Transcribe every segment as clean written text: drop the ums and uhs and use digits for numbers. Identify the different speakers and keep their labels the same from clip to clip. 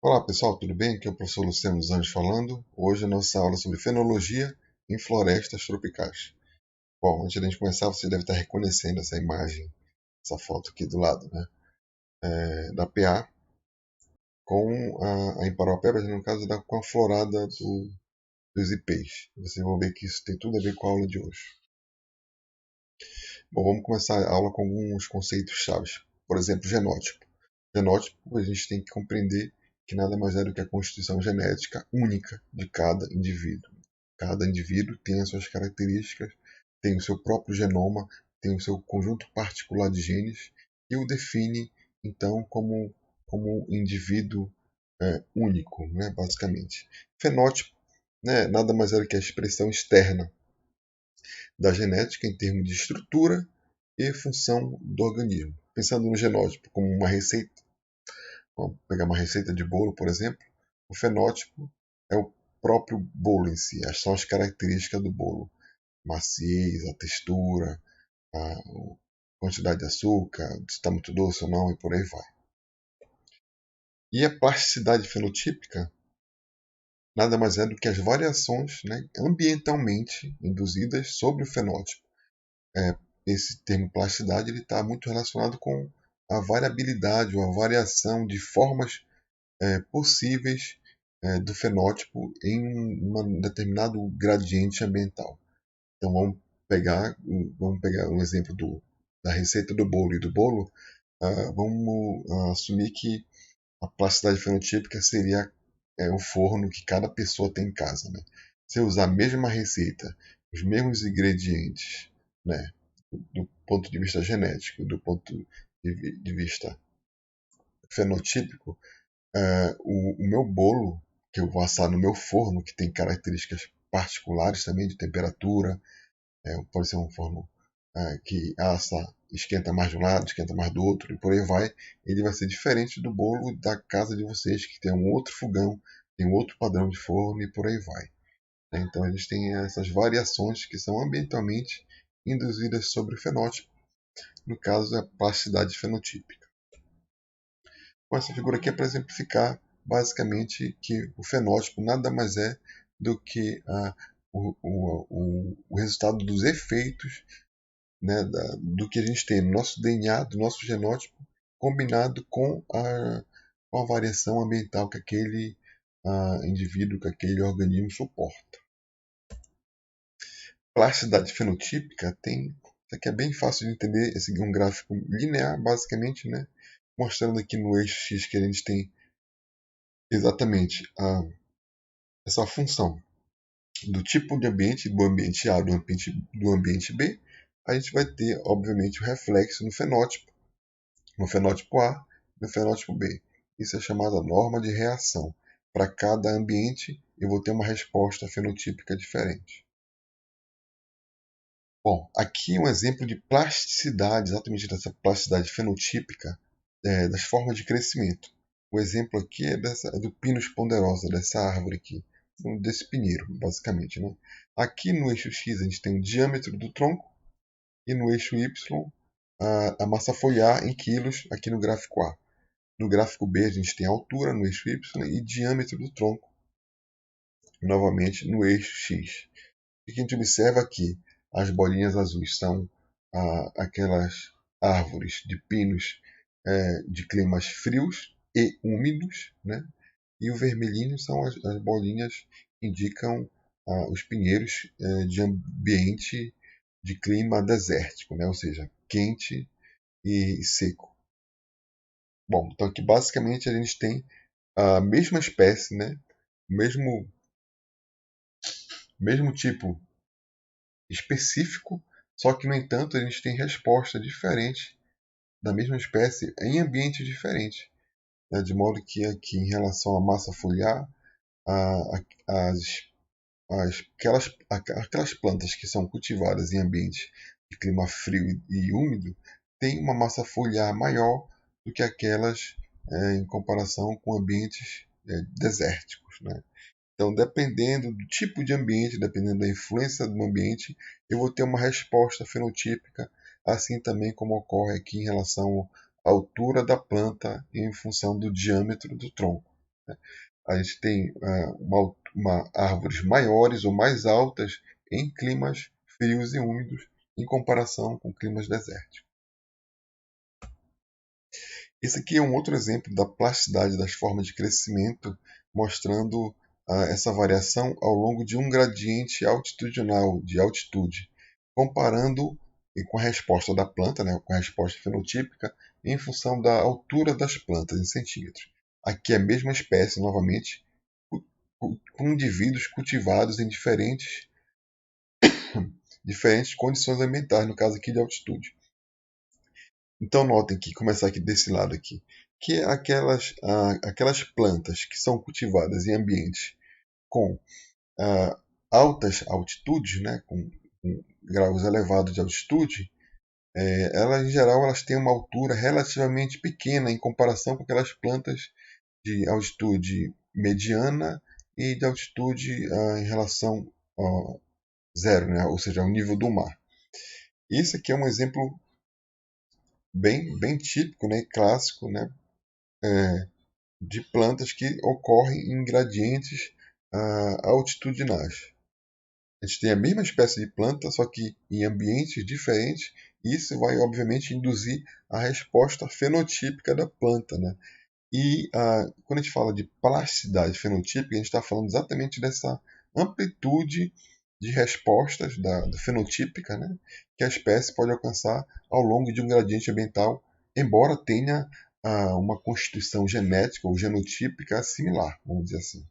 Speaker 1: Olá pessoal, tudo bem? Aqui é o professor Luciano dos Anjos falando. Hoje a nossa aula é sobre fenologia em florestas tropicais. Bom, antes de a gente começar, você deve estar reconhecendo essa imagem, essa foto aqui do lado, né? Da PA com a Imparopeba, no caso, com a florada dos ipês. Vocês vão ver que isso tem tudo a ver com a aula de hoje. Bom, vamos começar a aula com alguns conceitos chaves. Por exemplo, genótipo. Genótipo, a gente tem que compreender que nada mais é do que a constituição genética única de cada indivíduo. Cada indivíduo tem as suas características, tem o seu próprio genoma, tem o seu conjunto particular de genes e o define, então, como indivíduo único, né, basicamente. Fenótipo, né, nada mais é do que a expressão externa da genética em termos de estrutura e função do organismo. Pensando no genótipo como uma receita, vamos pegar uma receita de bolo, por exemplo, o fenótipo é o próprio bolo em si, são as características do bolo. Maciez, a textura, a quantidade de açúcar, se está muito doce ou não, e por aí vai. E a plasticidade fenotípica nada mais é do que as variações, né, ambientalmente induzidas sobre o fenótipo. Esse termo plasticidade está muito relacionado com a variabilidade ou a variação de formas possíveis do fenótipo em um determinado gradiente ambiental. Então vamos pegar um exemplo da receita do bolo e do bolo. Vamos assumir que a plasticidade fenotípica seria o forno que cada pessoa tem em casa. Né? Se eu usar a mesma receita, os mesmos ingredientes, né, do ponto de vista genético, do ponto de vista fenotípico, o meu bolo, que eu vou assar no meu forno, que tem características particulares também de temperatura, pode ser um forno que assa, esquenta mais de um lado, esquenta mais do outro, e por aí vai, ele vai ser diferente do bolo da casa de vocês, que tem um outro fogão, tem um outro padrão de forno, e por aí vai. Né? Então eles têm essas variações que são ambientalmente induzidas sobre o fenótipo, no caso é a plasticidade fenotípica. Com essa figura aqui é para exemplificar basicamente que o fenótipo nada mais é do que o resultado dos efeitos, né, do que a gente tem no nosso DNA, do nosso genótipo, combinado com a variação ambiental que aquele indivíduo, que aquele organismo suporta. Plasticidade fenotípica tem. Isso aqui é bem fácil de entender. Esse é um gráfico linear, basicamente, né, mostrando aqui no eixo X que a gente tem exatamente essa função do tipo de ambiente, do ambiente A, do ambiente B. A gente vai ter, obviamente, o reflexo no fenótipo A e no fenótipo B. Isso é chamada norma de reação. Para cada ambiente, eu vou ter uma resposta fenotípica diferente. Bom, aqui um exemplo de plasticidade, exatamente dessa plasticidade fenotípica das formas de crescimento. O exemplo aqui é do Pinus ponderosa, dessa árvore aqui, desse pinheiro, basicamente. Né? Aqui no eixo X a gente tem o diâmetro do tronco e no eixo Y a massa foliar em quilos aqui no gráfico A. No gráfico B a gente tem a altura no eixo Y e diâmetro do tronco, novamente no eixo X. O que a gente observa aqui? As bolinhas azuis são aquelas árvores de pinos de climas frios e úmidos, né? E o vermelhinho são as bolinhas que indicam os pinheiros de ambiente de clima desértico, né? Ou seja, quente e seco. Bom, então aqui basicamente a gente tem a mesma espécie, né? Mesmo, mesmo tipo específico, só que, no entanto, a gente tem resposta diferente da mesma espécie em ambientes diferentes. Né? De modo que aqui, em relação à massa foliar, as, aquelas plantas que são cultivadas em ambientes de clima frio e úmido têm uma massa foliar maior do que aquelas em comparação com ambientes desérticos. Né? Então, dependendo do tipo de ambiente, dependendo da influência do ambiente, eu vou ter uma resposta fenotípica, assim também como ocorre aqui em relação à altura da planta em função do diâmetro do tronco. A gente tem árvores maiores ou mais altas em climas frios e úmidos em comparação com climas desérticos. Esse aqui é um outro exemplo da plasticidade das formas de crescimento, mostrando essa variação ao longo de um gradiente altitudinal de altitude, comparando com a resposta da planta, né, com a resposta fenotípica, em função da altura das plantas em centímetros. Aqui é a mesma espécie, novamente, com indivíduos cultivados em diferentes condições ambientais, no caso aqui de altitude. Então notem que, começar aqui desse lado aqui, que aquelas plantas que são cultivadas em ambientes com altas altitudes, né, com graus elevados de altitude, elas em geral elas têm uma altura relativamente pequena em comparação com aquelas plantas de altitude mediana e de altitude em relação a zero, né, ou seja, ao nível do mar. Isso aqui é um exemplo bem típico, né, clássico, né, de plantas que ocorrem em gradientes altitudinais. A gente tem a mesma espécie de planta, só que em ambientes diferentes, e isso vai, obviamente, induzir a resposta fenotípica da planta. Né? E quando a gente fala de plasticidade fenotípica, a gente está falando exatamente dessa amplitude de respostas da fenotípica, né? Que a espécie pode alcançar ao longo de um gradiente ambiental, embora tenha uma constituição genética ou genotípica similar, vamos dizer assim.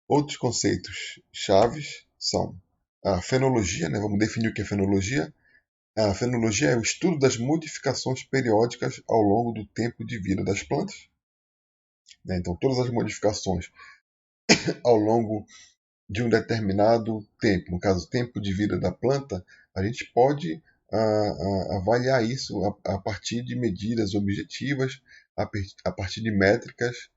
Speaker 1: Outros conceitos chaves são a fenologia, né? Vamos definir o que é fenologia. A fenologia é o estudo das modificações periódicas ao longo do tempo de vida das plantas. Né? Então, todas as modificações ao longo de um determinado tempo, no caso, o tempo de vida da planta, a gente pode avaliar isso a partir de medidas objetivas, a partir de métricas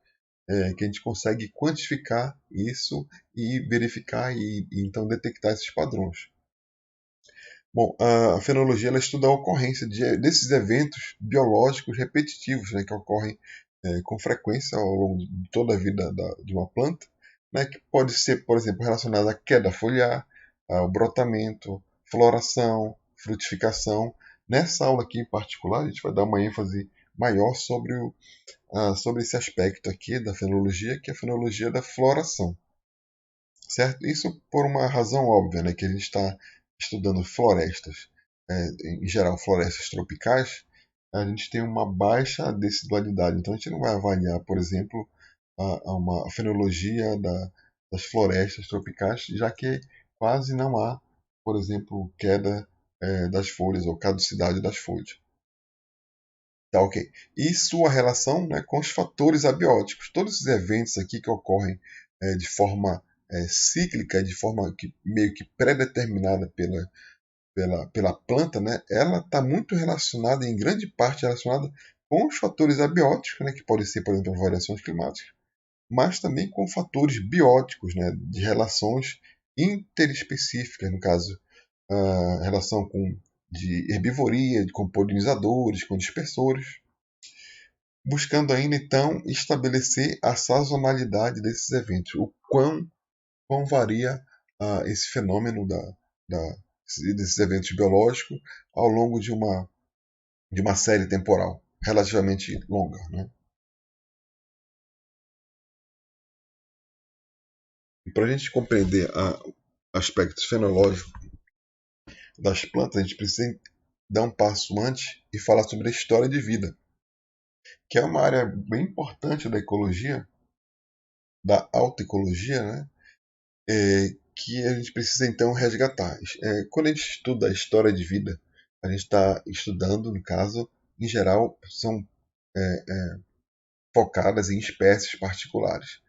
Speaker 1: que a gente consegue quantificar isso e verificar e então detectar esses padrões. Bom, a fenologia ela estuda a ocorrência desses eventos biológicos repetitivos, né, que ocorrem com frequência ao longo de toda a vida de uma planta, né, que pode ser, por exemplo, relacionada à queda foliar, ao brotamento, floração, frutificação. Nessa aula aqui em particular, a gente vai dar uma ênfase maior sobre esse aspecto aqui da fenologia, que é a fenologia da floração. Certo? Isso por uma razão óbvia, né, que a gente está estudando florestas, em geral florestas tropicais, a gente tem uma baixa decidualidade. Então a gente não vai avaliar, por exemplo, a fenologia das florestas tropicais, já que quase não há, por exemplo, queda das folhas ou caducidade das folhas. Tá, ok. E sua relação, né, com os fatores abióticos. Todos esses eventos aqui que ocorrem de forma cíclica, de forma meio que pré-determinada pela planta, né, ela está muito relacionada, em grande parte relacionada com os fatores abióticos, né, que podem ser, por exemplo, variações climáticas, mas também com fatores bióticos, né, de relações interespecíficas, no caso, a relação de herbivoria, com polinizadores, com dispersores, buscando ainda então estabelecer a sazonalidade desses eventos, o quão varia esse fenômeno desses eventos biológicos ao longo de uma série temporal relativamente longa. Né? E para a gente compreender aspectos fenológicos das plantas, a gente precisa dar um passo antes e falar sobre a história de vida, que é uma área bem importante da ecologia, da autoecologia, né? Que a gente precisa então resgatar. Quando a gente estuda a história de vida, a gente está estudando, no caso, em geral, são focadas em espécies particulares.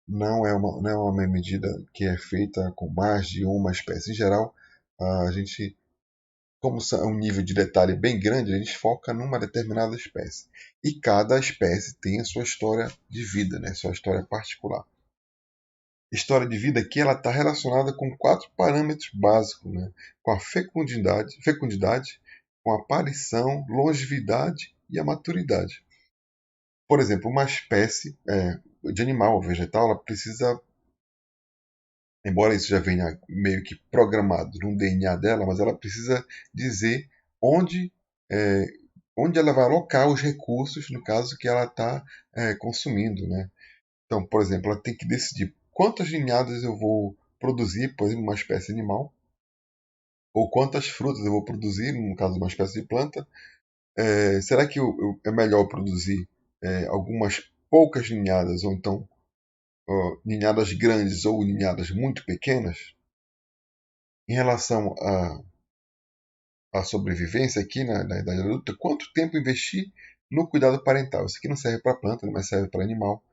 Speaker 1: Não é uma medida que é feita com mais de uma espécie. Em geral, a gente, como é um nível de detalhe bem grande, a gente foca numa determinada espécie. E cada espécie tem a sua história de vida, né? Sua história particular. História de vida aqui ela está relacionada com 4 parâmetros básicos, né? Com a fecundidade, com a aparição, longevidade e a maturidade. Por exemplo, uma espécie de animal ou vegetal, ela precisa, embora isso já venha meio que programado no DNA dela, mas ela precisa dizer onde, é, onde ela vai alocar os recursos, no caso que ela está consumindo, né? Então, por exemplo, ela tem que decidir quantas ninhadas eu vou produzir, por exemplo, uma espécie animal, ou quantas frutas eu vou produzir, no caso de uma espécie de planta. Será que é melhor produzir algumas poucas ninhadas, ou então ninhadas grandes ou ninhadas muito pequenas? Em relação à sobrevivência aqui na idade adulta, quanto tempo investir no cuidado parental? Isso aqui não serve para planta, mas serve para animal.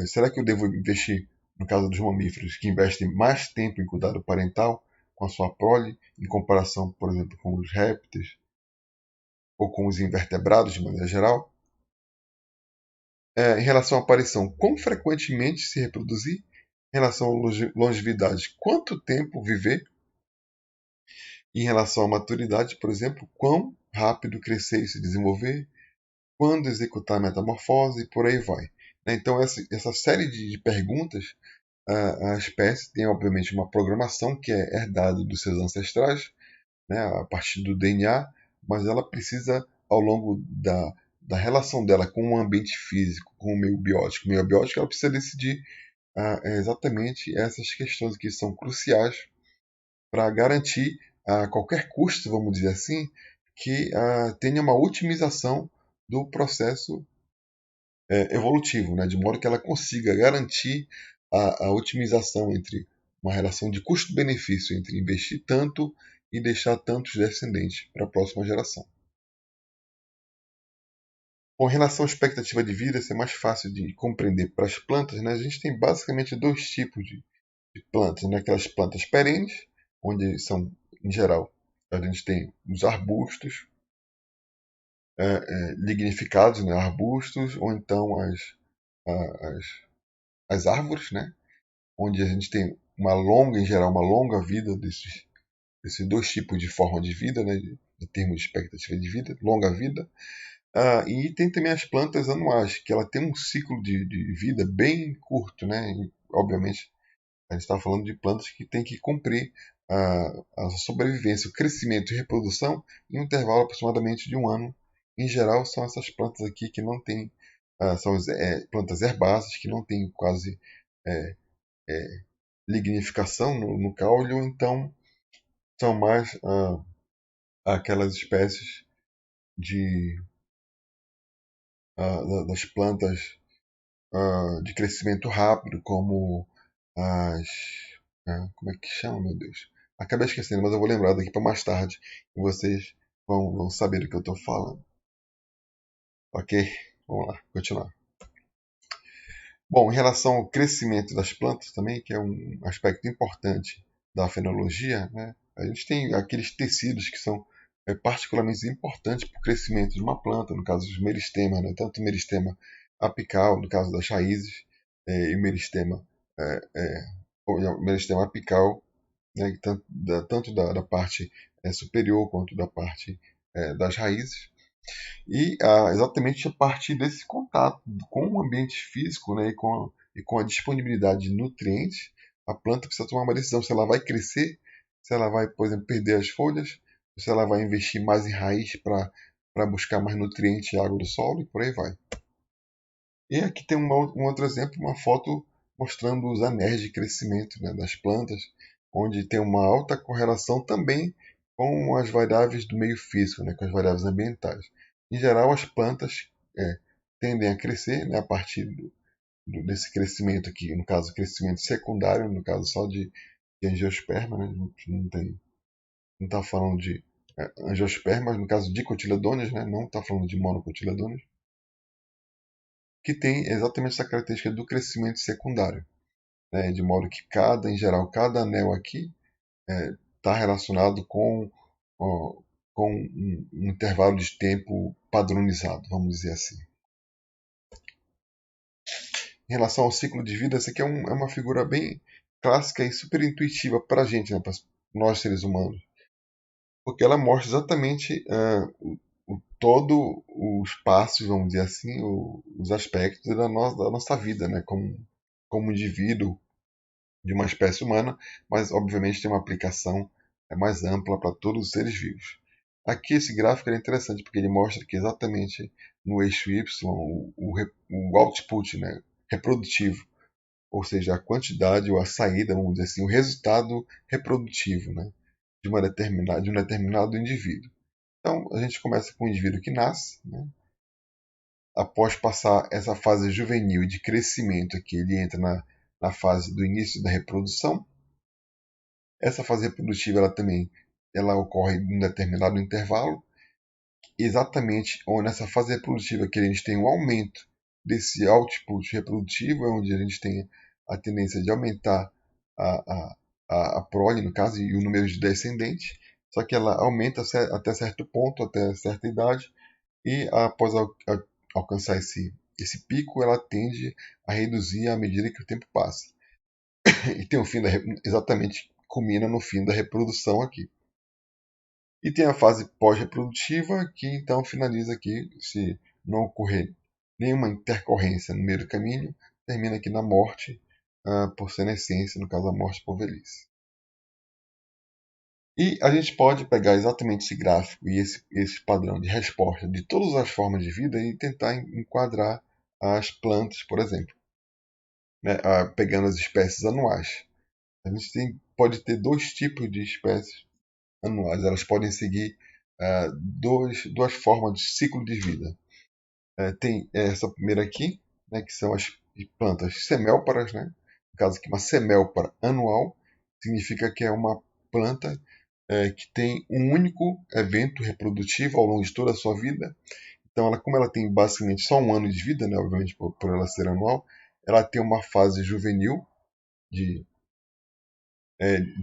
Speaker 1: Será que eu devo investir, no caso dos mamíferos, que investem mais tempo em cuidado parental com a sua prole, em comparação, por exemplo, com os répteis ou com os invertebrados de maneira geral? Em relação à aparição, quão frequentemente se reproduzir? Em relação à longevidade, quanto tempo viver? Em relação à maturidade, por exemplo, quão rápido crescer e se desenvolver? Quando executar a metamorfose? E por aí vai. Então, essa série de perguntas, a espécie tem, obviamente, uma programação que é herdada dos seus ancestrais, né, a partir do DNA, mas ela precisa, ao longo da relação dela com o ambiente físico, com o meio biótico, ela precisa decidir exatamente essas questões que são cruciais para garantir, a qualquer custo, vamos dizer assim, que tenha uma otimização do processo evolutivo, né, de modo que ela consiga garantir a otimização entre uma relação de custo-benefício entre investir tanto e deixar tantos descendentes para a próxima geração. Com relação à expectativa de vida, isso é mais fácil de compreender para as plantas, né? A gente tem basicamente dois tipos de plantas, né? Aquelas plantas perenes, onde são, em geral, a gente tem os arbustos lignificados, né? Arbustos, ou então as, as árvores, né? Onde a gente tem uma longa, em geral, uma longa vida desses dois tipos de forma de vida, né? Em termos de expectativa de vida, longa vida. E tem também as plantas anuais, que ela tem um ciclo de vida bem curto, né? E, obviamente, a gente está falando de plantas que têm que cumprir a sobrevivência, o crescimento e reprodução em um intervalo aproximadamente de um ano. Em geral, são essas plantas aqui que não têm, são plantas herbáceas que não têm quase é, lignificação no caule, ou então são mais aquelas espécies de, das plantas de crescimento rápido, como as. Como é que chama, meu Deus? Acabei esquecendo, mas eu vou lembrar daqui para mais tarde e vocês vão saber do que eu estou falando. Ok? Vamos lá, continuar. Bom, em relação ao crescimento das plantas também, que é um aspecto importante da fenologia, né? A gente tem aqueles tecidos que são particularmente importantes para o crescimento de uma planta, no caso dos meristemas, né? Tanto o meristema apical, no caso das raízes, e o meristema apical, né? Tanto da parte superior quanto da parte das raízes. E exatamente a partir desse contato com o ambiente físico, né, e com a disponibilidade de nutrientes, a planta precisa tomar uma decisão se ela vai crescer, se ela vai, por exemplo, perder as folhas, se ela vai investir mais em raiz para buscar mais nutrientes e água do solo e por aí vai. E aqui tem um outro exemplo, uma foto mostrando os anéis de crescimento, né, das plantas, onde tem uma alta correlação também com as variáveis do meio físico, né, com as variáveis ambientais. Em geral, as plantas tendem a crescer, né, a partir desse crescimento aqui, no caso, crescimento secundário, no caso só de angiosperma, né, a gente não está falando de angiospermas, no caso dicotiledôneas, né, não está falando de monocotiledôneas, que tem exatamente essa característica do crescimento secundário, né, de modo que em geral, cada anel aqui está relacionado ó, com um intervalo de tempo padronizado, vamos dizer assim. Em relação ao ciclo de vida, essa aqui é uma figura bem clássica e super intuitiva para a gente, né, para nós seres humanos, porque ela mostra exatamente todo os passos, vamos dizer assim, os aspectos da nossa vida, né? Como indivíduo de uma espécie humana, mas obviamente tem uma aplicação mais ampla para todos os seres vivos. Aqui esse gráfico é interessante porque ele mostra que exatamente no eixo Y o output, né, reprodutivo, ou seja, a quantidade ou a saída, vamos dizer assim, o resultado reprodutivo, né, de um determinado indivíduo. Então a gente começa com um indivíduo que nasce, né, após passar essa fase juvenil de crescimento aqui, ele entra na fase do início da reprodução. Essa fase reprodutiva ela ocorre em um determinado intervalo, exatamente onde nessa fase reprodutiva que a gente tem um aumento desse output reprodutivo, é onde a gente tem a tendência de aumentar a, a prole, no caso, e o número de descendentes, só que ela aumenta até certo ponto, até certa idade, e após alcançar esse pico, ela tende a reduzir à medida que o tempo passa. E tem o fim exatamente culmina no fim da reprodução aqui. E tem a fase pós-reprodutiva, que então finaliza aqui, se não ocorrer nenhuma intercorrência no meio do caminho, termina aqui na morte por senescência, no caso a morte por velhice. E a gente pode pegar exatamente esse gráfico e esse padrão de resposta de todas as formas de vida e tentar enquadrar as plantas, por exemplo, né, pegando as espécies anuais. A gente pode ter dois tipos de espécies anuais. Elas podem seguir duas formas de ciclo de vida. Tem essa primeira aqui, né, que são as plantas semélparas. Né? No caso aqui, uma semélpara anual significa que é uma planta que tem um único evento reprodutivo ao longo de toda a sua vida. Então, como ela tem basicamente só um ano de vida, né, obviamente por ela ser anual, ela tem uma fase juvenil de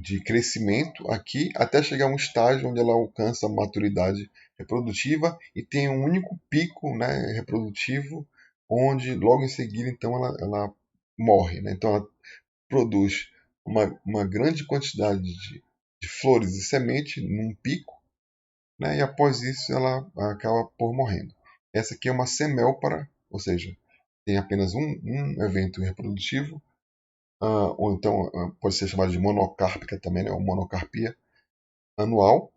Speaker 1: de crescimento aqui até chegar a um estágio onde ela alcança a maturidade reprodutiva e tem um único pico, né, reprodutivo, onde logo em seguida então ela morre. Né? Então ela produz uma grande quantidade de flores e semente num pico, né, e após isso ela acaba por morrendo. Essa aqui é uma semélpara, ou seja, tem apenas um evento reprodutivo, ou então pode ser chamada de monocárpica também, né, ou monocarpia anual.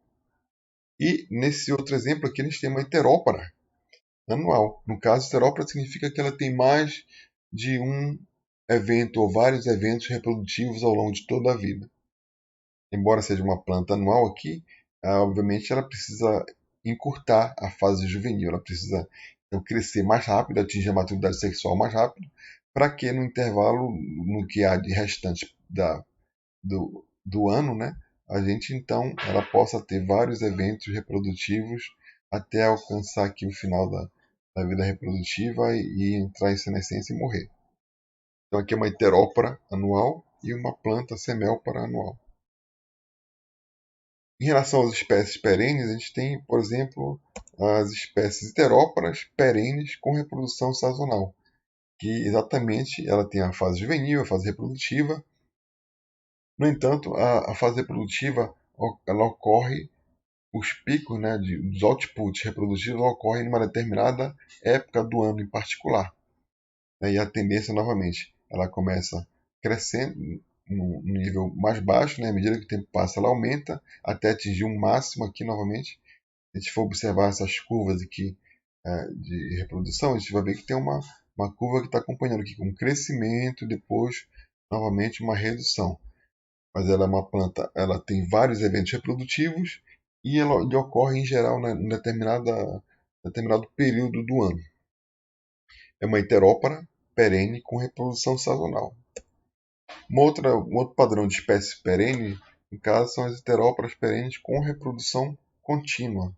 Speaker 1: E nesse outro exemplo aqui a gente tem uma heterópara anual. No caso, heterópara significa que ela tem mais de um evento ou vários eventos reprodutivos ao longo de toda a vida. Embora seja uma planta anual aqui, obviamente ela precisa encurtar a fase juvenil, ela precisa então, crescer mais rápido, atingir a maturidade sexual mais rápido, para que no intervalo, no que há de restante do ano, né, a gente então ela possa ter vários eventos reprodutivos até alcançar aqui o final da vida reprodutiva e entrar em senescência e morrer. Então aqui é uma heterópora anual e uma planta semélpara anual. Em relação às espécies perenes, a gente tem, por exemplo, as espécies heteróparas perenes com reprodução sazonal, que exatamente ela tem a fase juvenil, a fase reprodutiva. No entanto, a fase reprodutiva ela ocorre, os picos, né, dos outputs reprodutivos ocorrem em uma determinada época do ano em particular. Né, e a tendência, novamente, ela começa crescendo no nível mais baixo, né, à medida que o tempo passa, ela aumenta até atingir um máximo aqui novamente. Se a gente for observar essas curvas aqui de reprodução, a gente vai ver que tem uma curva que está acompanhando aqui com um crescimento, depois, novamente, uma redução. Mas ela é uma planta, ela tem vários eventos reprodutivos e ele ocorre em geral em determinado período do ano. É uma heterópara perene com reprodução sazonal. Um outro padrão de espécie perene, no caso, são as heteróparas perenes com reprodução contínua.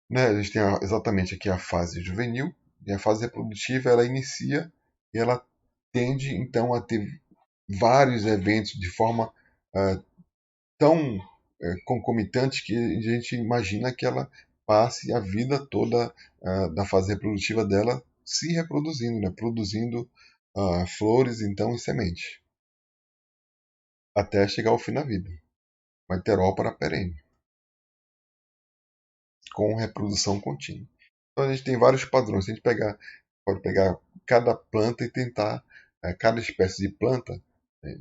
Speaker 1: Né? A gente tem exatamente aqui a fase juvenil, e a fase reprodutiva ela inicia e ela tende então a ter vários eventos de forma tão concomitante que a gente imagina que ela passe a vida toda da fase reprodutiva dela se reproduzindo, né? Produzindo flores então e sementes, até chegar ao fim da vida. Uma heterópara perene. com reprodução contínua. Então a gente tem vários padrões. Se a gente pode pegar cada planta e tentar, cada espécie de planta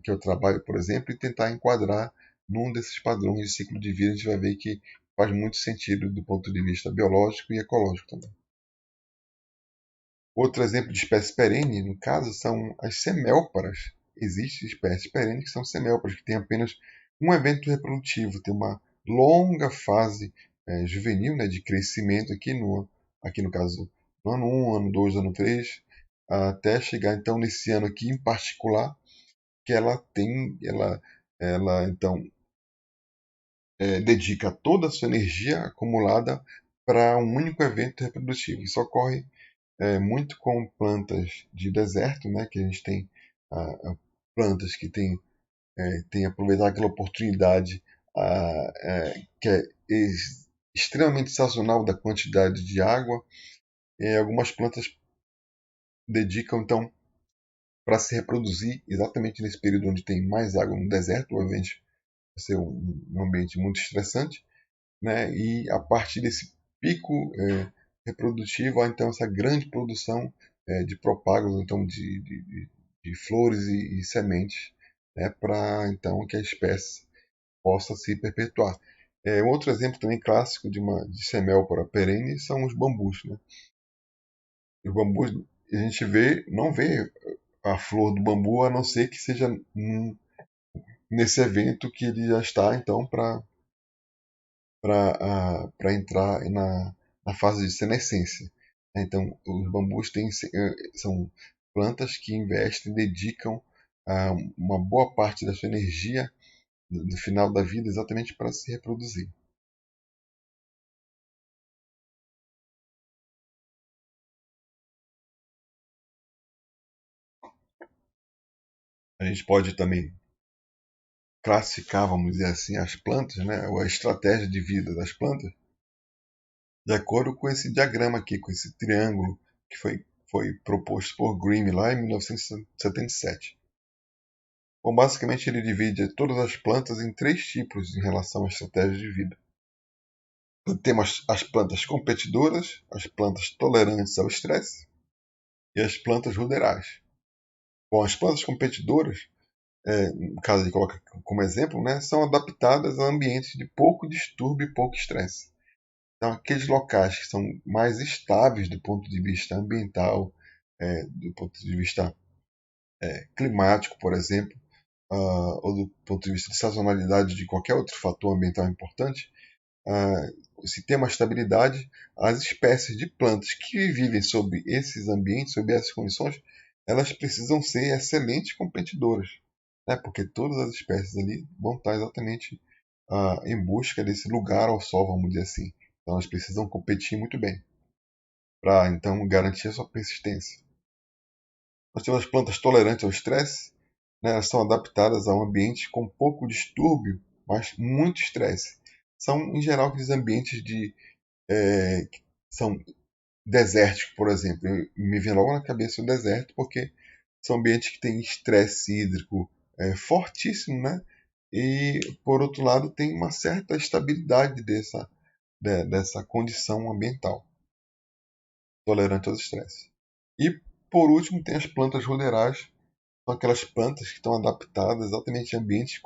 Speaker 1: que eu trabalho, por exemplo, e tentar enquadrar num desses padrões de ciclo de vida. A gente vai ver que faz muito sentido do ponto de vista biológico e ecológico também. Outro exemplo de espécie perene, no caso, são as semélparas. Existem espécies perenes que são semélparas, que têm apenas um evento reprodutivo, tem uma longa fase juvenil, né, de crescimento aqui no caso, no ano 1, ano 2, ano 3, até chegar então nesse ano aqui em particular, que ela então dedica toda a sua energia acumulada para um único evento reprodutivo. Isso ocorre muito com plantas de deserto, né, que a gente tem plantas que têm aproveitado aquela oportunidade que é extremamente sazonal da quantidade de água. Algumas plantas dedicam, então, para se reproduzir exatamente nesse período onde tem mais água no deserto, obviamente vai ser um ambiente muito estressante, né, e a partir desse pico reprodutivo há então essa grande produção de propágulos, então de flores e sementes, né, para então que a espécie possa se perpetuar. Outro exemplo também clássico de semélpora perene são os bambus, né? Os bambus a gente não vê a flor do bambu a não ser que seja nesse evento que ele já está então para entrar na fase de senescência. Então, os bambus são plantas que investem, dedicam uma boa parte da sua energia no final da vida exatamente para se reproduzir. A gente pode também classificar, vamos dizer assim, as plantas, né, ou a estratégia de vida das plantas, de acordo com esse diagrama aqui, com esse triângulo que foi proposto por Grimm lá em 1977. Bom, basicamente ele divide todas as plantas em três tipos em relação à estratégia de vida. Temos as plantas competidoras, as plantas tolerantes ao estresse e as plantas ruderais. Bom, as plantas competidoras, no caso de colocar como exemplo, né, são adaptadas a ambientes de pouco distúrbio e pouco estresse. Então, aqueles locais que são mais estáveis do ponto de vista ambiental, do ponto de vista climático, por exemplo, ou do ponto de vista de sazonalidade de qualquer outro fator ambiental importante, se tem uma estabilidade, as espécies de plantas que vivem sob esses ambientes, sob essas condições, elas precisam ser excelentes competidoras, né? Porque todas as espécies ali vão estar exatamente em busca desse lugar ao sol, vamos dizer assim. Então elas precisam competir muito bem para então garantir a sua persistência. Nós temos as plantas tolerantes ao estresse, né? Elas são adaptadas a um ambiente com pouco distúrbio, mas muito estresse. São, em geral, aqueles ambientes que são desérticos, por exemplo. Me vem logo na cabeça o deserto, porque são ambientes que têm estresse hídrico fortíssimo, né? E, por outro lado, tem uma certa estabilidade dessa condição ambiental, tolerante aos estresses. E, por último, tem as plantas ruderais, são aquelas plantas que estão adaptadas exatamente a ambientes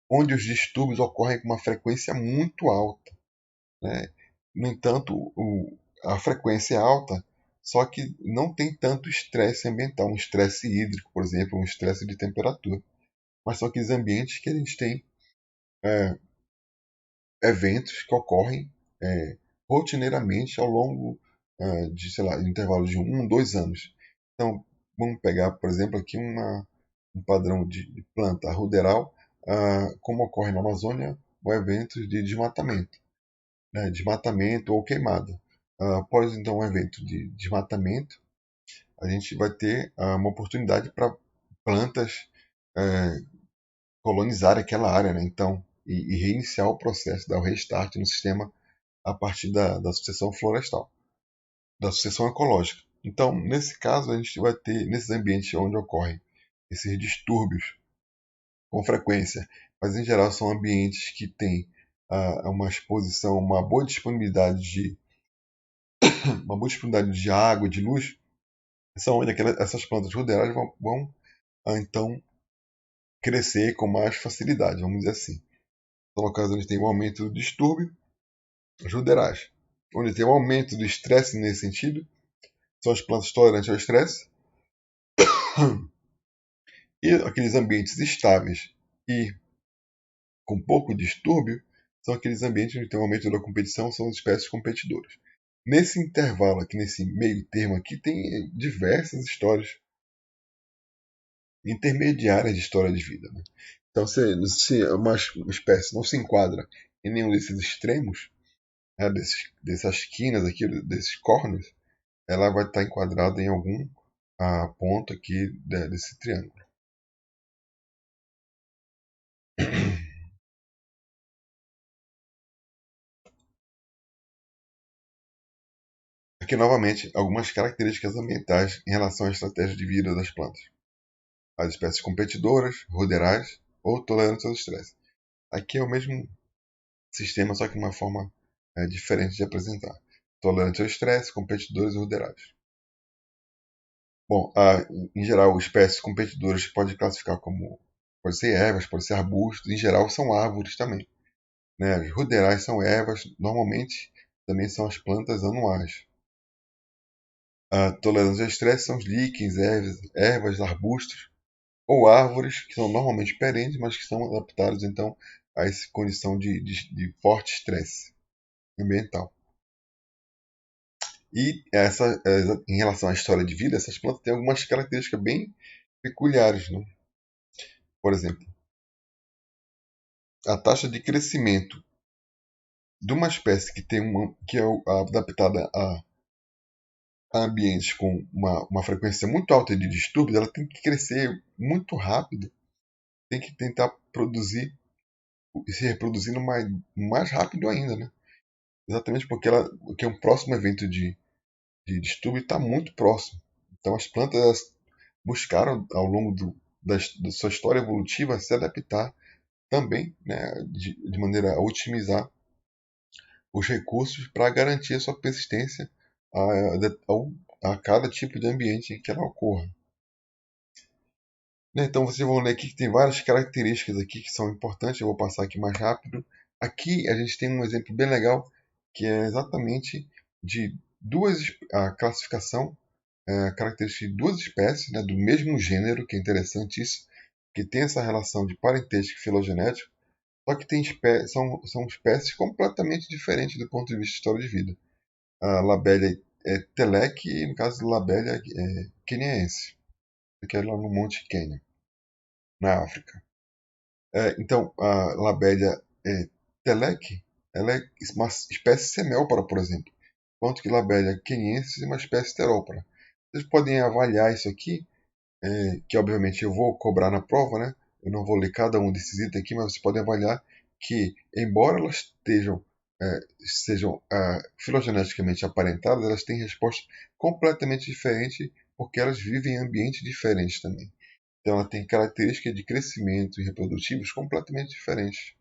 Speaker 1: onde os distúrbios ocorrem com uma frequência muito alta, né? No entanto, a frequência é alta, só que não tem tanto estresse ambiental, um estresse hídrico, por exemplo, um estresse de temperatura. Mas são aqueles ambientes que a gente tem eventos que ocorrem rotineiramente ao longo de, sei lá, intervalo de 2 anos. Então, vamos pegar, por exemplo, aqui um padrão de planta ruderal, como ocorre na Amazônia, o evento de desmatamento, né, desmatamento ou queimada. Após então um evento de desmatamento, a gente vai ter uma oportunidade para plantas colonizar aquela área, né? Então, e reiniciar o processo, dar o restart no sistema a partir da sucessão florestal, da sucessão ecológica. Então, nesse caso, a gente vai ter, nesses ambientes onde ocorrem esses distúrbios com frequência, mas em geral são ambientes que têm a uma exposição, uma boa disponibilidade de água, de luz, são onde essas plantas ruderais vão então crescer com mais facilidade, vamos dizer assim. São locais onde tem um aumento do distúrbio, as ruderais. Onde tem um aumento do estresse nesse sentido, são as plantas tolerantes ao estresse. E aqueles ambientes estáveis e com pouco distúrbio são aqueles ambientes onde tem um aumento da competição, são as espécies competidoras. Nesse intervalo aqui, nesse meio termo aqui, tem diversas histórias intermediárias de história de vida. Né? Então, se uma espécie não se enquadra em nenhum desses extremos, né, dessas quinas aqui, desses corners, ela vai estar enquadrada em algum ponto aqui desse triângulo. Aqui, novamente, algumas características ambientais em relação à estratégia de vida das plantas. As espécies competidoras, ruderais ou tolerantes ao estresse. Aqui é o mesmo sistema, só que de uma forma diferente de apresentar. Tolerantes ao estresse, competidores e ruderais. Bom, em geral, espécies competidoras pode classificar como pode ser ervas, pode ser arbustos, em geral são árvores também. Né? As ruderais são ervas, normalmente também são as plantas anuais. Tolerantes ao estresse são os líquens, ervas, arbustos ou árvores que são normalmente perenes, mas que são adaptados então a essa condição de forte estresse ambiental. E em relação à história de vida, essas plantas têm algumas características bem peculiares. Né? Por exemplo, a taxa de crescimento de uma espécie que é adaptada a ambientes com uma frequência muito alta de distúrbios, ela tem que crescer muito rápido, tem que tentar produzir e se reproduzindo mais rápido ainda, né? Exatamente porque um próximo evento de distúrbio está muito próximo. Então as plantas buscaram ao longo da sua história evolutiva se adaptar também, né, de maneira a otimizar os recursos para garantir a sua persistência a cada tipo de ambiente em que ela ocorra. Né, então vocês vão ler aqui que tem várias características aqui que são importantes, eu vou passar aqui mais rápido. Aqui a gente tem um exemplo bem legal que é exatamente de a classificação, característica de duas espécies, né, do mesmo gênero, que é interessante isso, que tem essa relação de parentesco e filogenético, só que são espécies completamente diferentes do ponto de vista de história de vida. A Labelia é Telec e, no caso, Labelia é queniense, que é lá no Monte Quênia, na África. Então, a Labelia Telec ela é uma espécie semélpara, por exemplo, enquanto que Labelia queniensis é uma espécie terópara. Vocês podem avaliar isso aqui, que obviamente eu vou cobrar na prova, né? Eu não vou ler cada um desses itens aqui, mas vocês podem avaliar que, embora elas sejam filogeneticamente aparentadas, elas têm respostas completamente diferentes porque elas vivem em ambientes diferentes também. Então ela tem características de crescimento e reprodutivos completamente diferentes.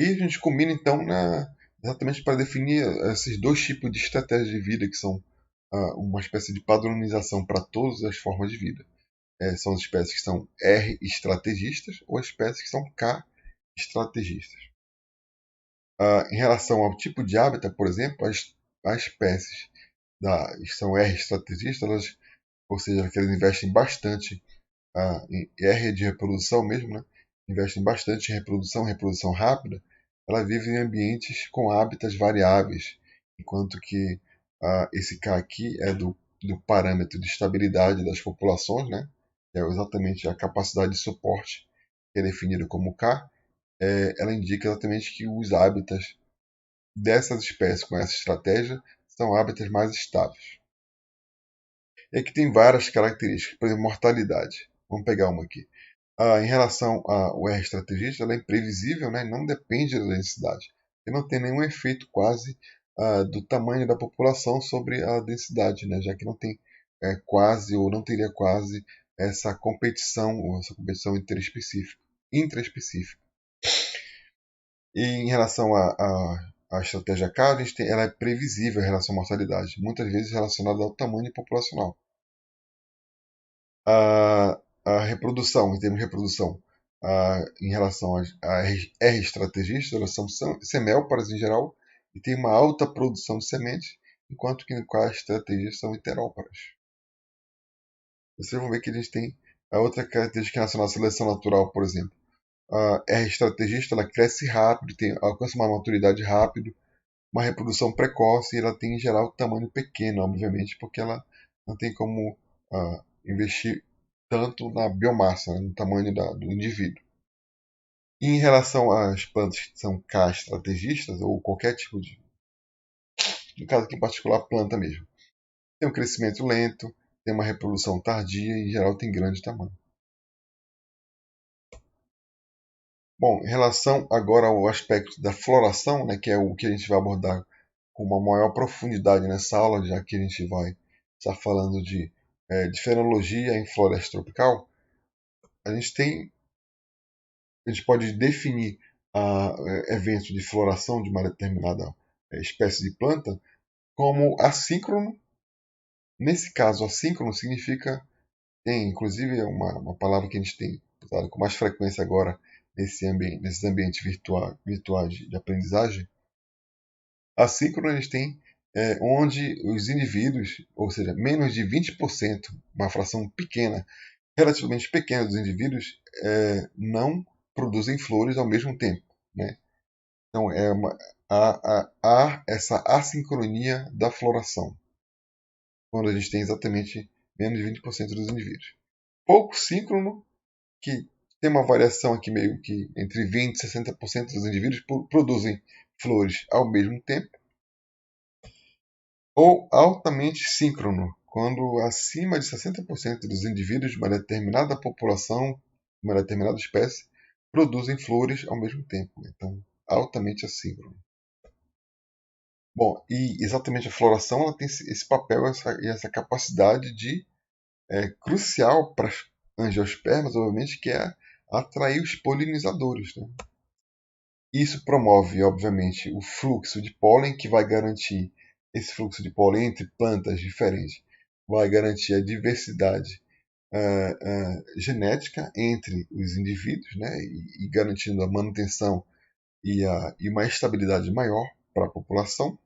Speaker 1: E a gente combina então exatamente para definir esses dois tipos de estratégias de vida que são uma espécie de padronização para todas as formas de vida. São as espécies que são R estrategistas ou as espécies que são K estrategistas. Em relação ao tipo de hábitat, por exemplo, as espécies que são R estrategistas, ou seja, que elas investem bastante em R de reprodução mesmo, né? Investem bastante em reprodução rápida, ela vive em ambientes com hábitats variáveis, enquanto que esse K aqui é do parâmetro de estabilidade das populações, né? É exatamente a capacidade de suporte, que é definida como K, ela indica exatamente que os hábitats dessas espécies com essa estratégia são hábitats mais estáveis. E aqui tem várias características, por exemplo, mortalidade. Vamos pegar uma aqui. Em relação ao R estrategista, ela é imprevisível, né? Não depende da densidade. E não tem nenhum efeito quase do tamanho da população sobre a densidade, né? Já que não tem quase ou não teria quase essa competição intraespecífica. E em relação à estratégia CAR, ela é previsível em relação à mortalidade, muitas vezes relacionada ao tamanho populacional. A reprodução, em termos de reprodução, em relação a R estrategistas, elas são semélparas em geral e têm uma alta produção de sementes, enquanto que as estrategistas são heteróparas. Vocês vão ver que a gente tem a outra característica relacionada à seleção natural, por exemplo. A R estrategista ela cresce rápido, alcança uma maturidade rápido, uma reprodução precoce e ela tem em geral tamanho pequeno, obviamente, porque ela não tem como investir tanto na biomassa, né, no tamanho do indivíduo. E em relação às plantas que são K estrategistas, ou qualquer tipo de, no caso aqui em particular, planta mesmo, tem um crescimento lento, tem uma reprodução tardia e em geral tem grande tamanho. Bom, em relação agora ao aspecto da floração, né, que é o que a gente vai abordar com uma maior profundidade nessa aula, já que a gente vai estar falando de fenologia em floresta tropical, a gente tem, a gente pode definir eventos de floração de uma determinada espécie de planta como assíncrono. Nesse caso, assíncrono significa, tem inclusive uma palavra que a gente tem usado com mais frequência agora nesses ambientes virtuais de aprendizagem. Assíncrono a gente tem onde os indivíduos, ou seja, menos de 20%, uma fração pequena, relativamente pequena dos indivíduos, não produzem flores ao mesmo tempo. Né? Então, há essa assincronia da floração, quando a gente tem exatamente menos de 20% dos indivíduos. Pouco síncrono, que tem uma variação aqui meio que entre 20% e 60% dos indivíduos produzem flores ao mesmo tempo, ou altamente síncrono, quando acima de 60% dos indivíduos de uma determinada população, de uma determinada espécie, produzem flores ao mesmo tempo. Então, altamente assíncrono. Bom, e exatamente a floração ela tem esse papel e essa capacidade crucial para as angiospermas, obviamente, que é atrair os polinizadores. Né? Isso promove, obviamente, o fluxo de pólen, que vai garantir esse fluxo de pólen entre plantas diferentes, vai garantir a diversidade genética entre os indivíduos, né, e garantindo a manutenção e uma estabilidade maior para a população.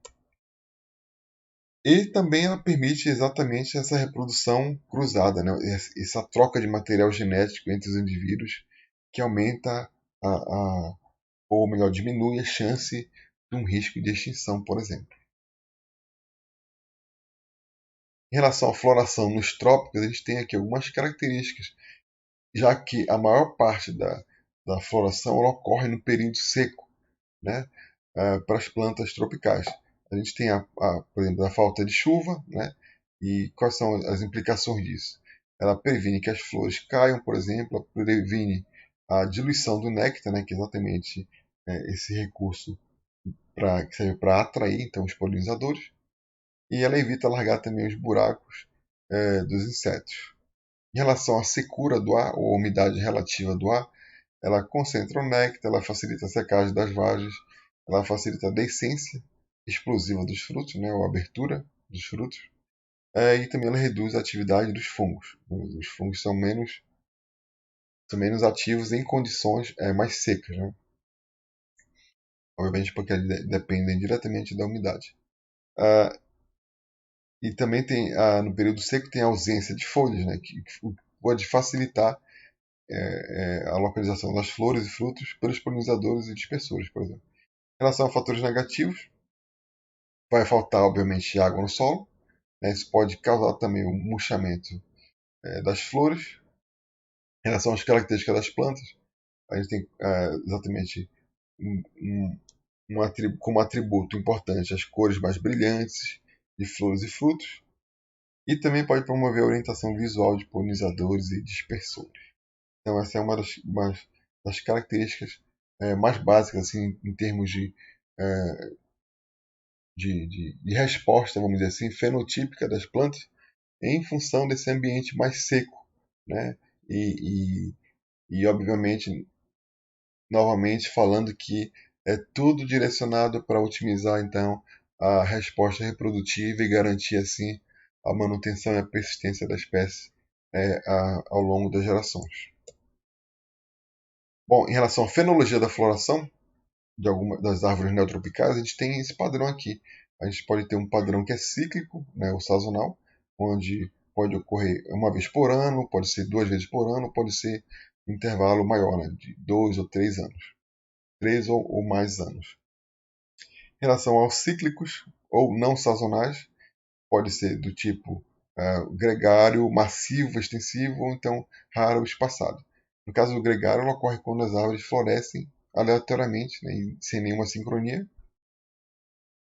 Speaker 1: E também ela permite exatamente essa reprodução cruzada, né, essa troca de material genético entre os indivíduos, que aumenta ou melhor, diminui a chance de um risco de extinção, por exemplo. Em relação à floração nos trópicos, a gente tem aqui algumas características, já que a maior parte da floração ocorre no período seco, né, para as plantas tropicais. A gente tem, por exemplo, a falta de chuva, né, e quais são as implicações disso? Ela previne que as flores caiam, por exemplo, ela previne a diluição do néctar, né, que é exatamente esse recurso que serve para atrair então, os polinizadores, e ela evita largar também os buracos dos insetos. Em relação à secura do ar, ou umidade relativa do ar, ela concentra o néctar, ela facilita a secagem das vagens, ela facilita a deiscência explosiva dos frutos, né, ou a abertura dos frutos, e também ela reduz a atividade dos fungos. Os fungos são menos ativos em condições mais secas, né? Obviamente porque eles dependem diretamente da umidade. Ah, e também tem, no período seco, tem a ausência de folhas, né, que pode facilitar a localização das flores e frutos pelos polinizadores e dispersores, por exemplo. Em relação a fatores negativos, vai faltar, obviamente, água no solo. Né, isso pode causar também o murchamento das flores. Em relação às características das plantas, a gente tem exatamente um, um, como atributo importante as cores mais brilhantes de flores e frutos. E também pode promover a orientação visual de polinizadores e dispersores. Então, essa é uma das características mais básicas assim, em termos de resposta, vamos dizer assim, fenotípica das plantas, em função desse ambiente mais seco. Né? E obviamente, novamente falando que É tudo direcionado para otimizar, então, a resposta reprodutiva e garantir, assim, a manutenção e a persistência da espécie ao longo das gerações. Bom, em relação à fenologia da floração de algumas das árvores neotropicais, a gente tem esse padrão aqui. A gente pode ter um padrão que é cíclico, né, ou sazonal, onde pode ocorrer uma vez por ano, pode ser 2 vezes por ano, pode ser um intervalo maior, né, de 2 ou 3 anos, 3 ou mais anos. Em relação aos cíclicos ou não sazonais, pode ser do tipo gregário, massivo, extensivo, ou então raro ou espaçado. No caso do gregário, ela ocorre quando as árvores florescem aleatoriamente, né, sem nenhuma sincronia.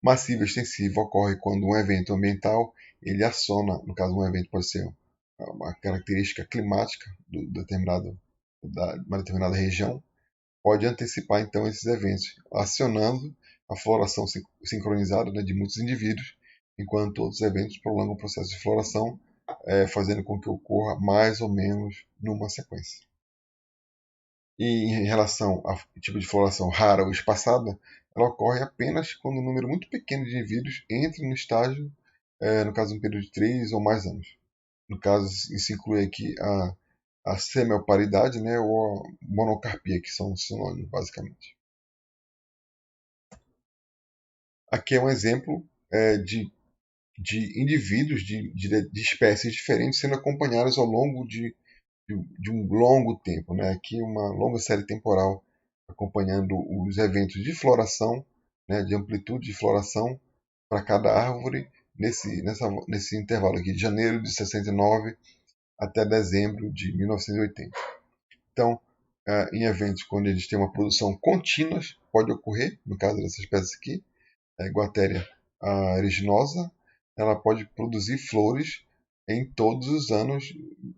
Speaker 1: Massivo e extensivo ocorre quando um evento ambiental ele aciona, no caso um evento pode ser uma característica climática de uma determinada região, pode antecipar então esses eventos, acionando a floração sincronizada, né, de muitos indivíduos, enquanto outros eventos prolongam o processo de floração, fazendo com que ocorra mais ou menos numa sequência. E em relação ao tipo de floração rara ou espaçada, ela ocorre apenas quando um número muito pequeno de indivíduos entra no estágio, no caso um período de 3 ou mais anos. No caso, isso inclui aqui a semioparidade, né, ou a monocarpia, que são sinônimos, basicamente. Aqui é um exemplo de indivíduos de espécies diferentes sendo acompanhados ao longo de um longo tempo. Né? Aqui uma longa série temporal acompanhando os eventos de floração, né, de amplitude de floração para cada árvore nesse intervalo aqui, de janeiro de 69 até dezembro de 1980. Então, em eventos quando eles têm uma produção contínua, pode ocorrer, no caso dessa espécie aqui, a Guateria aeruginosa, ela pode produzir flores em todos os anos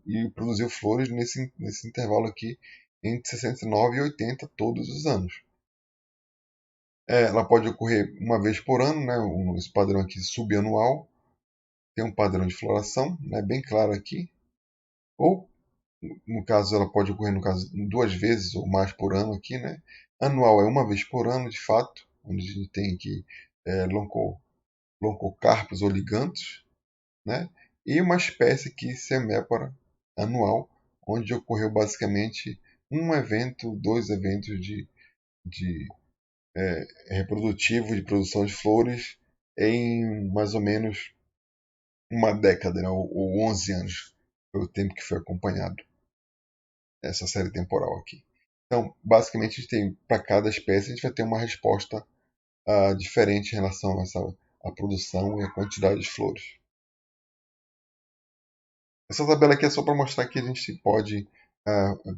Speaker 1: e produziu flores nesse intervalo aqui entre 69 e 80 todos os anos. Ela pode ocorrer uma vez por ano, né, esse padrão aqui subanual, tem um padrão de floração, né, bem claro aqui, ou no caso ela pode ocorrer no caso 2 vezes ou mais por ano aqui, né? Anual é uma vez por ano, de fato, onde a gente tem aqui loncocarpos ou ligantos, né? E uma espécie aqui semépara anual, onde ocorreu basicamente um evento, 2 eventos de reprodutivo, de produção de flores em mais ou menos uma década, né? ou 11 anos, foi o tempo que foi acompanhado essa série temporal aqui. Então, basicamente, a gente tem para cada espécie a gente vai ter uma resposta diferente em relação a a produção e a quantidade de flores. Essa tabela aqui é só para mostrar que a gente pode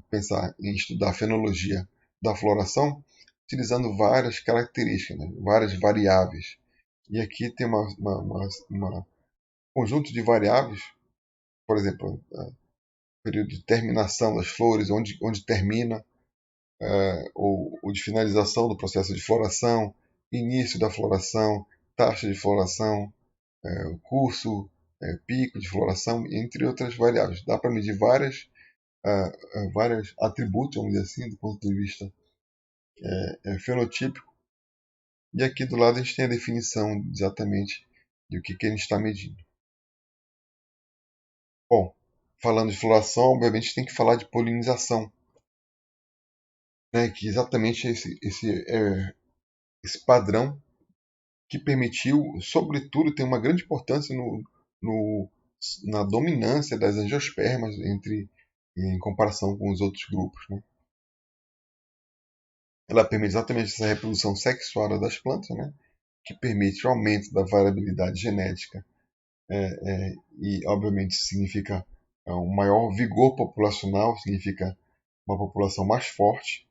Speaker 1: pensar em estudar a fenologia da floração utilizando várias características, né? Várias variáveis. E aqui tem uma conjunto de variáveis, por exemplo, o período de terminação das flores, onde termina, ou de finalização do processo de floração, início da floração, taxa de floração, o curso, pico de floração, entre outras variáveis. Dá para medir vários atributos, vamos dizer assim, do ponto de vista fenotípico. E aqui do lado a gente tem a definição exatamente de o que a gente está medindo. Bom, falando de floração, obviamente a gente tem que falar de polinização, né, que exatamente esse padrão que permitiu, sobretudo, tem uma grande importância no, na dominância das angiospermas em comparação com os outros grupos. Né? Ela permite exatamente essa reprodução sexuada das plantas, né? Que permite o aumento da variabilidade genética e, obviamente, significa um maior vigor populacional, significa uma população mais forte.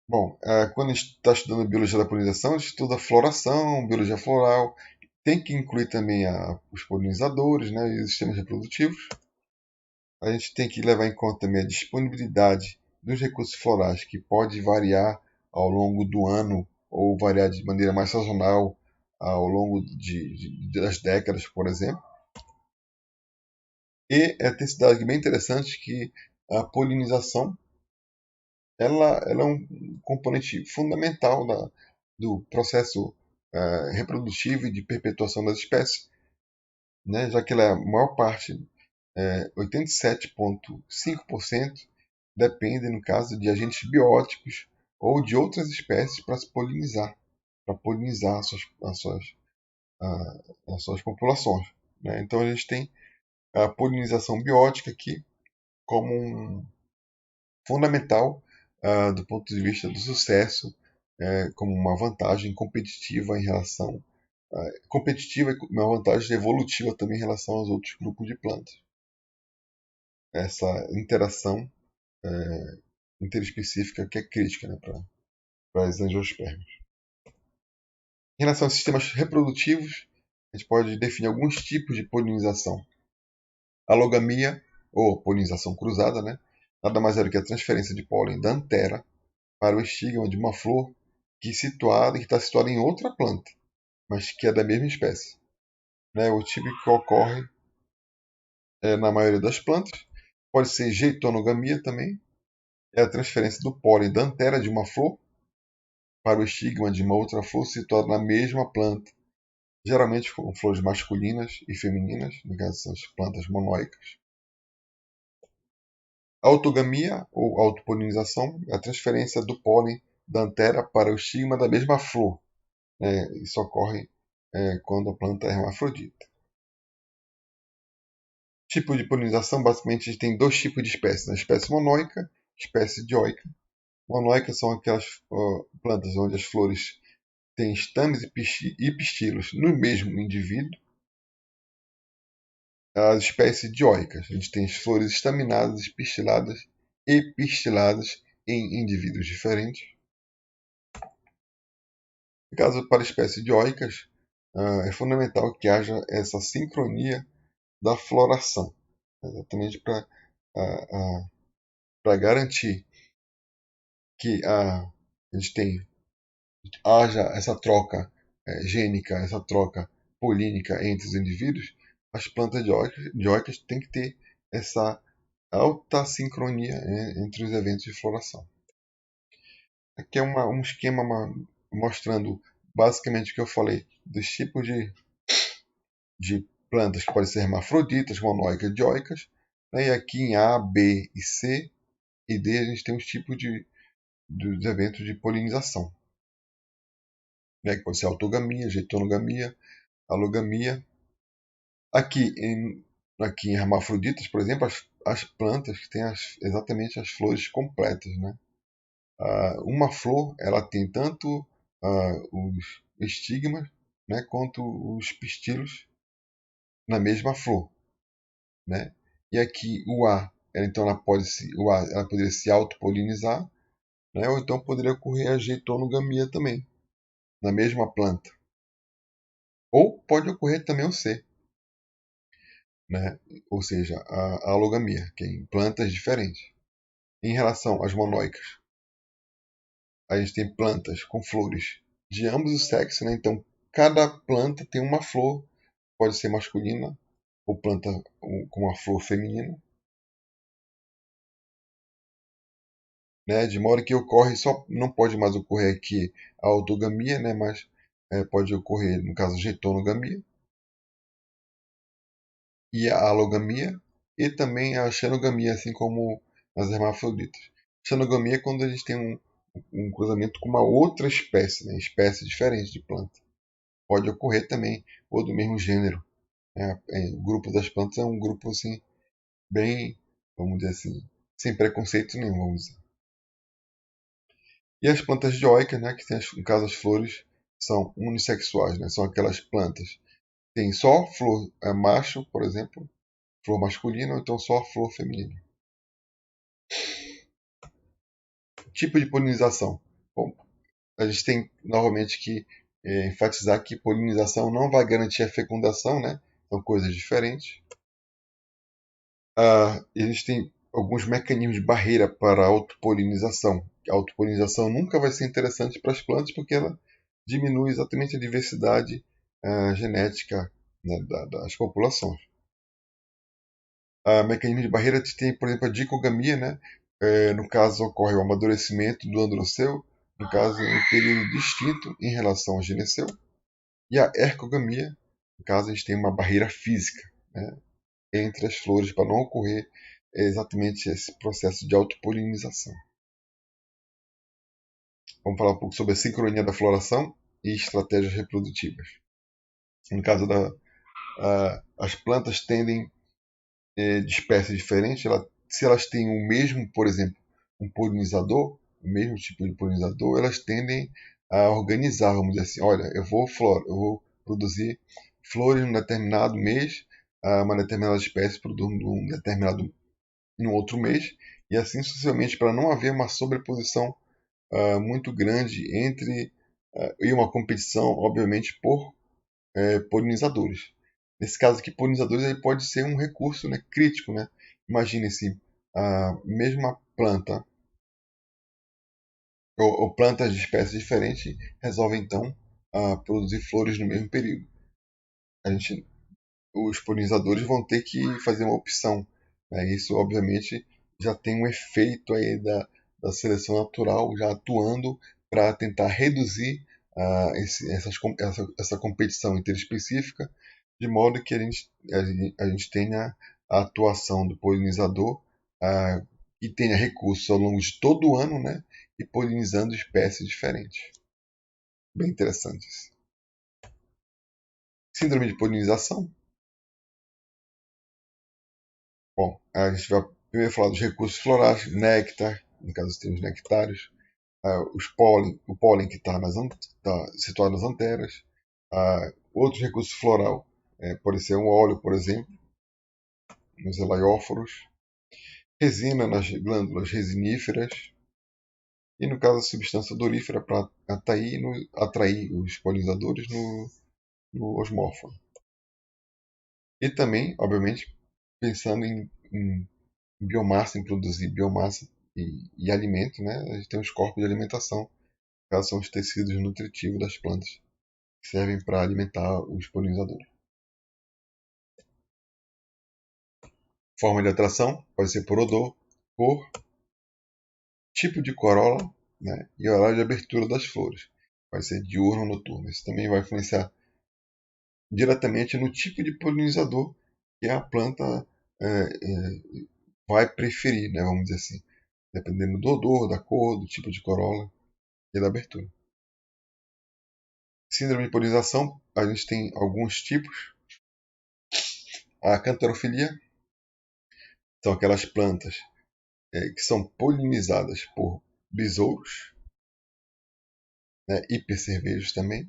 Speaker 1: Bom, quando a gente está estudando biologia da polinização, a gente estuda floração, biologia floral, tem que incluir também os polinizadores, né, e os sistemas reprodutivos. A gente tem que levar em conta também a disponibilidade dos recursos florais, que pode variar ao longo do ano ou variar de maneira mais sazonal ao longo das décadas, por exemplo. E tem esse dado aqui bem interessante que a polinização ela é um componente fundamental do processo reprodutivo e de perpetuação das espécies, né, já que ela é a maior parte, 87,5%, depende, no caso, de agentes bióticos ou de outras espécies para polinizar as suas populações. Né? Então a gente tem a polinização biótica aqui como fundamental do ponto de vista do sucesso, como uma vantagem competitiva em relação competitiva e uma vantagem evolutiva também em relação aos outros grupos de plantas. Essa interação interespecífica que é crítica, né, para as angiospermas. Em relação aos sistemas reprodutivos, a gente pode definir alguns tipos de polinização. A alogamia, ou polinização cruzada, né, nada mais é do que a transferência de pólen da antera para o estigma de uma flor que está situada em outra planta, mas que é da mesma espécie. Né, o típico que ocorre na maioria das plantas. Pode ser geitonogamia também, é a transferência do pólen da antera de uma flor para o estigma de uma outra flor situada na mesma planta, geralmente com flores masculinas e femininas, no caso são as plantas monóicas. Autogamia ou autopolinização é a transferência do pólen da antera para o estigma da mesma flor. Isso ocorre quando a planta é hermafrodita. Tipo de polinização, basicamente, a gente tem dois tipos de espécies: a espécie monóica e a espécie dioica. Monóicas são aquelas plantas onde as flores têm estames e pistilos no mesmo indivíduo. As espécies dioicas, a gente tem as flores estaminadas, pistiladas e pistiladas em indivíduos diferentes. No caso, para espécies dioicas, é fundamental que haja essa sincronia da floração, exatamente para garantir que a gente haja essa troca gênica, essa troca polínica entre os indivíduos. As plantas dioicas têm que ter essa alta sincronia entre os eventos de floração. Aqui é um esquema mostrando basicamente o que eu falei dos tipos de plantas que podem ser hermafroditas, monóicas e dioicas. Né? E aqui em A, B e C e D a gente tem os tipos dos eventos de polinização. Né? Que pode ser autogamia, geitonogamia, alogamia. Aqui em hermafroditas, por exemplo, as plantas que têm exatamente as flores completas. Né? Uma flor ela tem tanto os estigmas, né, quanto os pistilos na mesma flor. Né? E aqui o A, então ela poderia se autopolinizar, né? Ou então poderia ocorrer a geitonogamia também, na mesma planta. Ou pode ocorrer também o C, né? Ou seja, a alogamia, que é em plantas diferentes. Em relação às monóicas, a gente tem plantas com flores de ambos os sexos, né? Então cada planta tem uma flor, pode ser masculina ou planta com uma flor feminina. Né, de modo que ocorre, só não pode mais ocorrer aqui a autogamia, né, mas pode ocorrer, no caso, a geitonogamia e a alogamia e também a xenogamia, assim como as hermafroditas. Xenogamia é quando a gente tem um cruzamento com uma outra espécie, né, espécie diferente de planta. Pode ocorrer também, ou do mesmo gênero. Né, o grupo das plantas é um grupo assim, bem, vamos dizer assim, sem preconceito nenhum, vamos dizer. E as plantas dioicas, né, que tem, no caso, as flores são unissexuais, né, são aquelas plantas que têm só flor macho, por exemplo, flor masculina, ou então só flor feminina. Tipo de polinização. Bom, a gente tem novamente que enfatizar que polinização não vai garantir a fecundação, né, são coisas diferentes. Existem alguns mecanismos de barreira para a autopolinização. A autopolinização nunca vai ser interessante para as plantas porque ela diminui exatamente a diversidade genética, né, das populações. Mecanismo de barreira tem, por exemplo, a dicogamia, né, No caso, ocorre o amadurecimento do androceu, no caso, em um período distinto em relação ao gineceu. E a ergogamia, no caso, a gente tem uma barreira física, né, entre as flores para não ocorrer exatamente esse processo de autopolinização. Vamos falar um pouco sobre a sincronia da floração e estratégias reprodutivas. No caso as plantas tendem de espécies diferentes, se elas têm o mesmo, por exemplo, um polinizador, o mesmo tipo de polinizador, elas tendem a organizar, vamos dizer assim, olha, eu vou produzir flores num determinado mês, uma determinada espécie produz num outro mês, e assim sucessivamente, para não haver uma sobreposição muito grande e uma competição, obviamente, por polinizadores. Nesse caso aqui, polinizadores aí pode ser um recurso, né, crítico. Né? Imagine-se a mesma planta ou plantas de espécies diferentes resolvem então produzir flores no mesmo período. Os polinizadores vão ter que fazer uma opção. Né? Isso, obviamente, já tem um efeito aí da seleção natural já atuando para tentar reduzir essa competição interespecífica, de modo que a gente tenha a atuação do polinizador que tenha recursos ao longo de todo o ano, né? E polinizando espécies diferentes. Bem interessante isso. Síndrome de polinização. Bom, a gente vai primeiro falar dos recursos florais, néctar, no caso tem os nectários, o pólen que está situado nas anteras, outros recursos florais, pode ser um óleo, por exemplo, nos elaióforos, resina nas glândulas resiníferas, e no caso a substância odorífera para atrair os polinizadores no osmóforo. E também, obviamente, pensando em biomassa, em produzir biomassa e alimento, né? A gente tem os corpos de alimentação, que são os tecidos nutritivos das plantas, que servem para alimentar os polinizadores. Forma de atração pode ser por odor, cor, tipo de corola, né? E horário de abertura das flores. Pode ser diurno ou noturno. Isso também vai influenciar diretamente no tipo de polinizador que a planta vai preferir, né? Vamos dizer assim, dependendo do odor, da cor, do tipo de corola e da abertura. Síndrome de polinização, a gente tem alguns tipos. A canterofilia são aquelas plantas que são polinizadas por besouros, né, e percevejos também.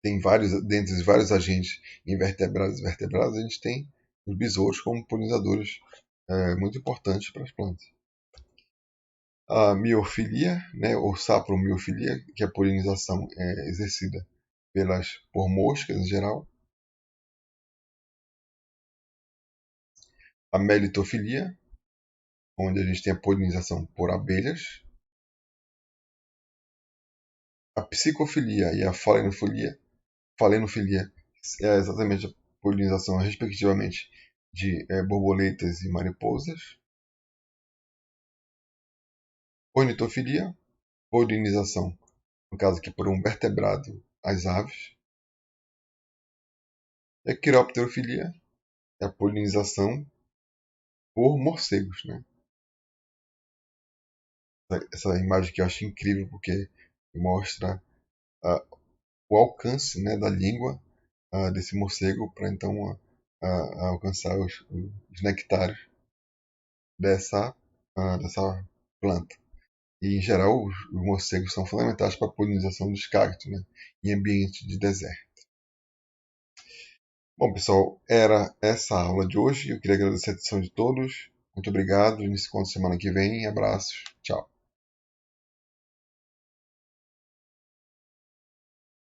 Speaker 1: Tem dentre os vários agentes invertebrados e vertebrados, a gente tem os besouros como polinizadores muito importantes para as plantas. A miofilia, né, ou sapromiofilia, que é a polinização é exercida por moscas em geral. A melitofilia, onde a gente tem a polinização por abelhas. A psicofilia e a falenofilia é exatamente a polinização, respectivamente, de borboletas e mariposas. Ornitofilia, polinização, no caso aqui por um vertebrado, as aves. E a quiropterofilia é a polinização por morcegos. Né? Essa imagem que eu acho incrível porque mostra o alcance, né, da língua desse morcego para então alcançar os nectários dessa planta. E, em geral, os morcegos são fundamentais para a polinização dos cactos, né, em ambiente de deserto. Bom, pessoal, era essa a aula de hoje. Eu queria agradecer a atenção de todos. Muito obrigado. A gente se encontra semana que vem. Abraços. Tchau.